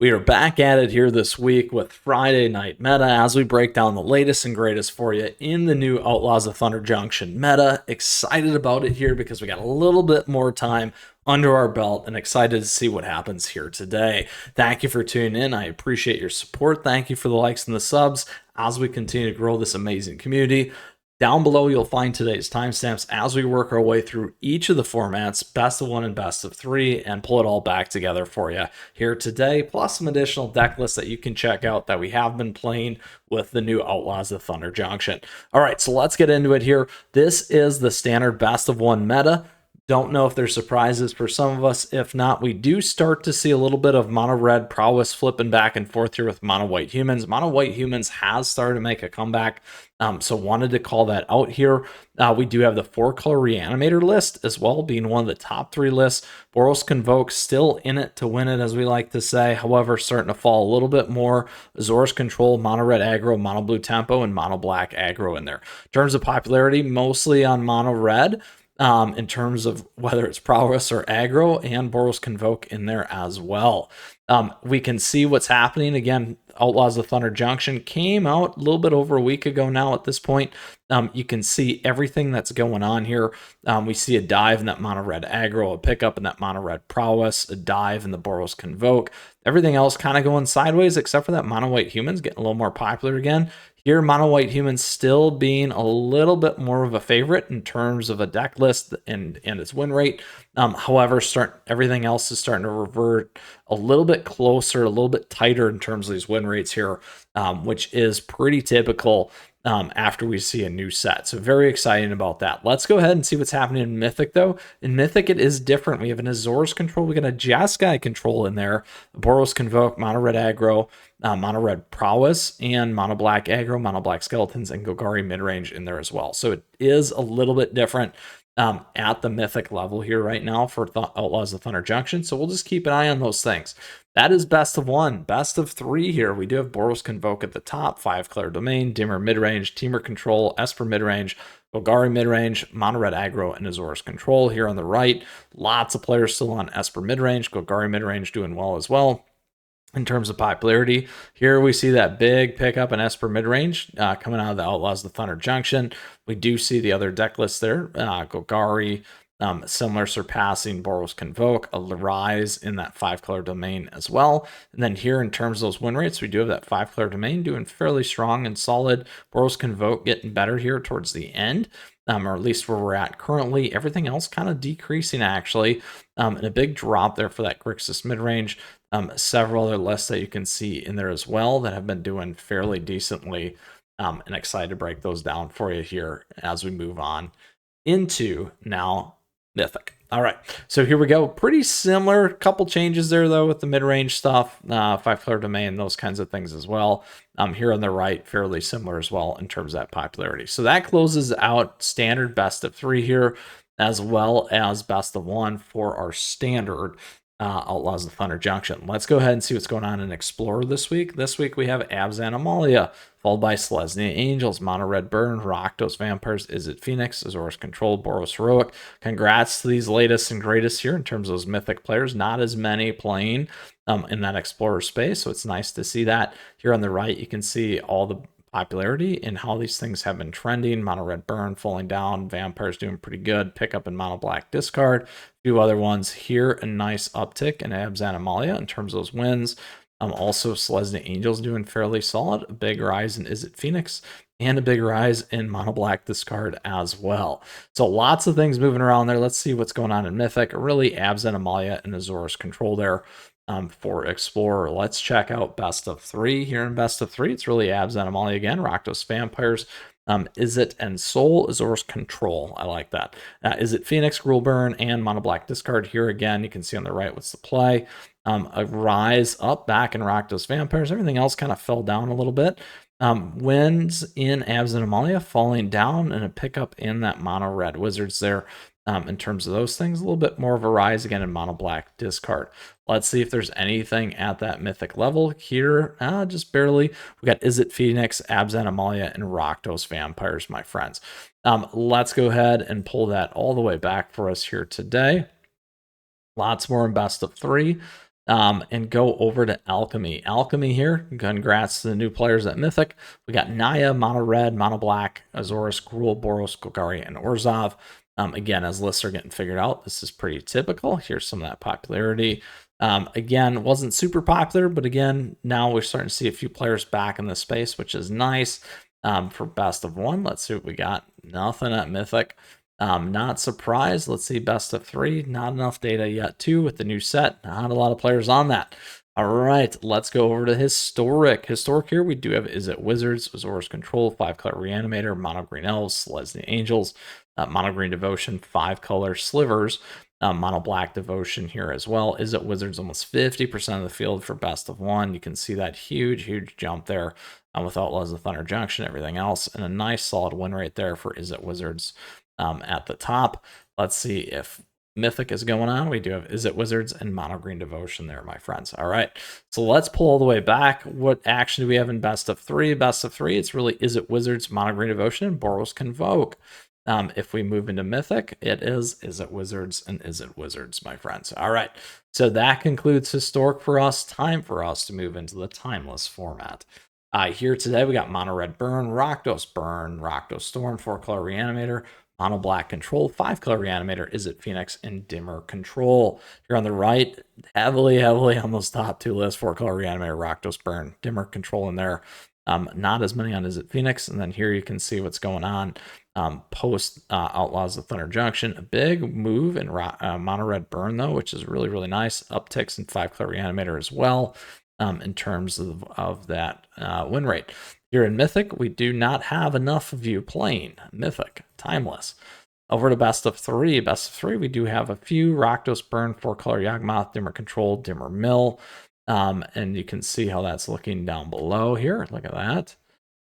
We are back at it here this week with Friday Night Meta as we break down the latest and greatest for you in the new Outlaws of Thunder Junction meta. Excited about it here because we got a little bit more time under our belt and excited to see what happens here today. Thank you for tuning in. I appreciate your support. Thank you for the likes and the subs as we continue to grow this amazing community. Down below, you'll find today's timestamps as we work our way through each of the formats, best of one and best of three, and pull it all back together for you here today, plus some additional deck lists that you can check out that we have been playing with the new Outlaws of Thunder Junction. All right, so let's get into it here. This is the standard best of one meta. Don't know if there's surprises for some of us. If not, we do start to see a little bit of mono red prowess flipping back and forth here with mono white humans. Mono white humans has started to make a comeback, so wanted to call that out here. We do have the 4-color reanimator list as well, being one of the top 3 lists. Boros Convoke still in it to win it, as we like to say. However, starting to fall a little bit more. Azorius Control, mono red aggro, mono blue tempo, and mono black aggro in there. In terms of popularity, mostly on mono red. In terms of whether it's prowess or aggro, and Boros Convoke in there as well. We can see what's happening. Again, Outlaws of Thunder Junction came out a little bit over a week ago now at this point. You can see everything that's going on here. We see a dive in that mono red aggro, a pickup in that mono red prowess, a dive in the Boros Convoke. Everything else kind of going sideways except for that mono white humans getting a little more popular again. Here, mono white humans still being a little bit more of a favorite in terms of a deck list and its win rate. However, everything else is starting to revert a little bit closer, a little bit tighter in terms of these win rates here, which is pretty typical after we see a new set. So very exciting about that. Let's go ahead and see what's happening in Mythic, though. In Mythic, it is different. We have an Azorius Control. We got a Jeskai Control in there. Boros Convoke, mono red aggro, mono red prowess, and mono black aggro, mono black skeletons, and Golgari midrange in there as well. So it is a little bit different at the Mythic level here right now for Outlaws of Thunder Junction. So we'll just keep an eye on those things. That is best of one. Best of 3 here. We do have Boros Convoke at the top, 5-color domain, Dimmer midrange, Teamer control, Esper midrange, Golgari midrange, mono red aggro, and Azorius Control here on the right. Lots of players still on Esper midrange, Golgari midrange doing well as well. In terms of popularity, here we see that big pickup in Esper midrange coming out of the Outlaws of the Thunder Junction. We do see the other deck lists there. Golgari, similar surpassing Boros Convoke, a rise in that 5-color domain as well. And then here in terms of those win rates, we do have that 5-color domain doing fairly strong and solid. Boros Convoke getting better here towards the end. Or at least where we're at currently. Everything else kind of decreasing, actually. And a big drop there for that Grixis midrange. Several other lists that you can see in there as well that have been doing fairly decently. And excited to break those down for you here as we move on into now Mythic. All right, so here we go. Pretty similar, couple changes there though with the mid-range stuff, 5-color domain, those kinds of things as well. Here on the right, fairly similar as well in terms of that popularity. So that closes out standard best of 3 here, as well as best of 1 for our standard Outlaws of Thunder Junction. Let's go ahead and see what's going on in Explorer this week. This week we have Abzan Amalia, followed by Selesnya Angels, Mono Red Burn, Rakdos Vampires, Izzet Phoenix, Azorius Control, Boros Heroic. Congrats to these latest and greatest here in terms of those mythic players. Not as many playing in that Explorer space, so it's nice to see that. Here on the right, you can see all the popularity and how these things have been trending. Mono Red Burn falling down, Vampires doing pretty good, pick up in Mono Black Discard. A few other ones here, a nice uptick in Abzan Amalia in terms of those wins. Also, Selesnya Angels doing fairly solid, a big rise in Izzet Phoenix, and a big rise in Mono Black Discard as well. So lots of things moving around there. Let's see what's going on in Mythic. Really, Abzan Amalia and Azorius Control there. For Explorer, let's check out best of 3 here in best of 3. It's really Abzan Amalia again, Rakdos Vampires, Izzet and Soul, Azorius Control. I like that. Izzet Phoenix, Rule Burn, and Mono Black Discard. Here again, you can see on the right what's the play. A rise up back in Rakdos Vampires. Everything else kind of fell down a little bit. Wins in Abzan Amalia falling down, and a pickup in that Mono Red Wizards there. In terms of those things, a little bit more of a rise again in Mono Black Discard. Let's see if there's anything at that mythic level here. Just barely. We got Izzet Phoenix, Abzan Amalia, and Rakdos Vampires, my friends. Let's go ahead and pull that all the way back for us here today. Lots more in best of 3. and go over to Alchemy. Alchemy here, congrats to the new players at Mythic. We got Naya, Mono Red, Mono Black, Azorius, Gruul, Boros, Golgari, and Orzhov. Again, as lists are getting figured out, this is pretty typical. Here's some of that popularity. Again, wasn't super popular, but again, now we're starting to see a few players back in the space, which is nice. For best of one, let's see what we got. Nothing at Mythic. Not surprised. Let's see, best of 3. Not enough data yet, too, with the new set. Not a lot of players on that. All right, let's go over to Historic. Historic here, we do have Izzet Wizards, Azorius Control, 5-color Reanimator, Mono Green Elves, Leslie Angels, Mono Green Devotion, 5-color Slivers, Mono Black Devotion here as well. Izzet Wizards almost 50% of the field for best of 1. You can see that huge jump there with Outlaws of Thunder Junction, everything else, and a nice solid win rate there for Izzet Wizards at the top. Let's see if Mythic is going on. We do have Izzet Wizards and Mono Green Devotion there, my friends. All right, so let's pull all the way back. What action do we have in best of 3? Best of 3, it's really Izzet Wizards, Mono Green Devotion, and Boros Convoke. If we move into Mythic, it is Izzet Wizards and Izzet Wizards, my friends. All right, so that concludes Historic for us. Time for us to move into the Timeless format. Here today, we got Mono Red Burn, Rakdos Burn, Rakdos Storm, 4-color Reanimator, Mono Black Control, 5-color Reanimator, Izzet Phoenix, and Dimmer Control. Here on the right, heavily on those top 2 lists, 4-color Reanimator, Rakdos Burn, Dimmer Control in there. Not as many on Izzet Phoenix. And then here you can see what's going on post Outlaws of Thunder Junction. A big move in Mono Red Burn, though, which is really nice. Upticks in 5-color Reanimator as well in terms of that win rate. Here in Mythic, we do not have enough of you playing Mythic, Timeless. Over to best of 3. Best of 3, we do have a few. Rakdos Burn, 4-color Yawgmoth, Dimmer Control, Dimmer Mill. And you can see how that's looking down below here. Look at that.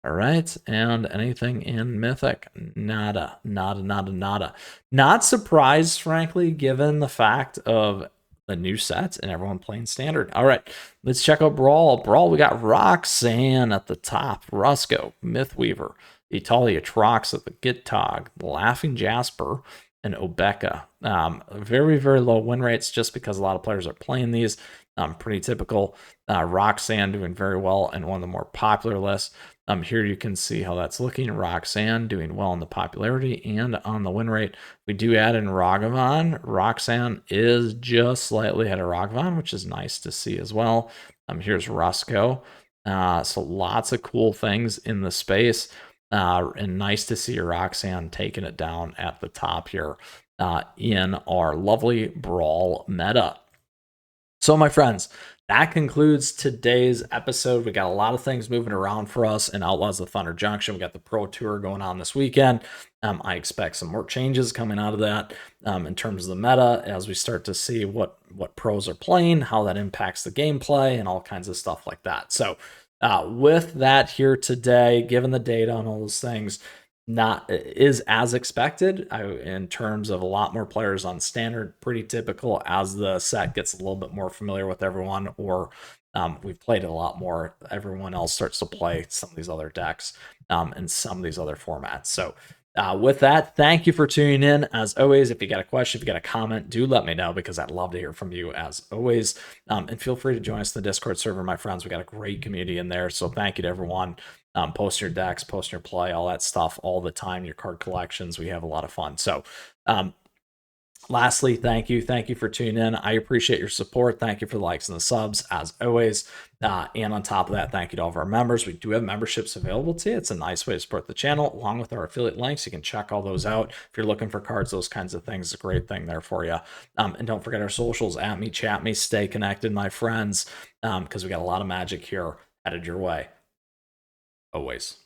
All right, and anything in Mythic? Nada. Not surprised, frankly, given the fact of the new set and everyone playing Standard. All right, let's check out Brawl. Brawl, we got Roxanne at the top, Rusco, Mythweaver, Italia Trox at the Gittog, Laughing Jasper, and Obeka. Very low win rates just because a lot of players are playing these. Pretty typical. Roxanne doing very well in one of the more popular lists. Here you can see how that's looking. Roxanne doing well in the popularity and on the win rate. We do add in Ragavan. Roxanne is just slightly ahead of Ragavan, which is nice to see as well. Here's Rusco. So lots of cool things in the space. And nice to see Roxanne taking it down at the top here in our lovely Brawl meta. So, my friends, that concludes today's episode. We got a lot of things moving around for us in Outlaws of Thunder Junction. We got the Pro Tour going on this weekend. I expect some more changes coming out of that in terms of the meta as we start to see what pros are playing, how that impacts the gameplay, and all kinds of stuff like that. So, with that here today, given the data on all those things, is as expected in terms of a lot more players on Standard. Pretty typical as the set gets a little bit more familiar with everyone, or we've played it a lot more. Everyone else starts to play some of these other decks and some of these other formats. So with that, thank you for tuning in. As always, if you got a question, if you got a comment, do let me know because I'd love to hear from you as always. And feel free to join us in the Discord server, my friends. We got a great community in there. So thank you to everyone. Post your decks, post your play, all that stuff all the time, your card collections. We have a lot of fun. So lastly, thank you for tuning in. I appreciate your support. Thank you for the likes and the subs as always. And on top of that, thank you to all of our members. We do have memberships available to you. It's a nice way to support the channel along with our affiliate links. You can check all those out. If you're looking for cards, those kinds of things, it's a great thing there for you. And don't forget our socials, at me, chat me, stay connected, my friends, because we got a lot of magic here headed your way. Always.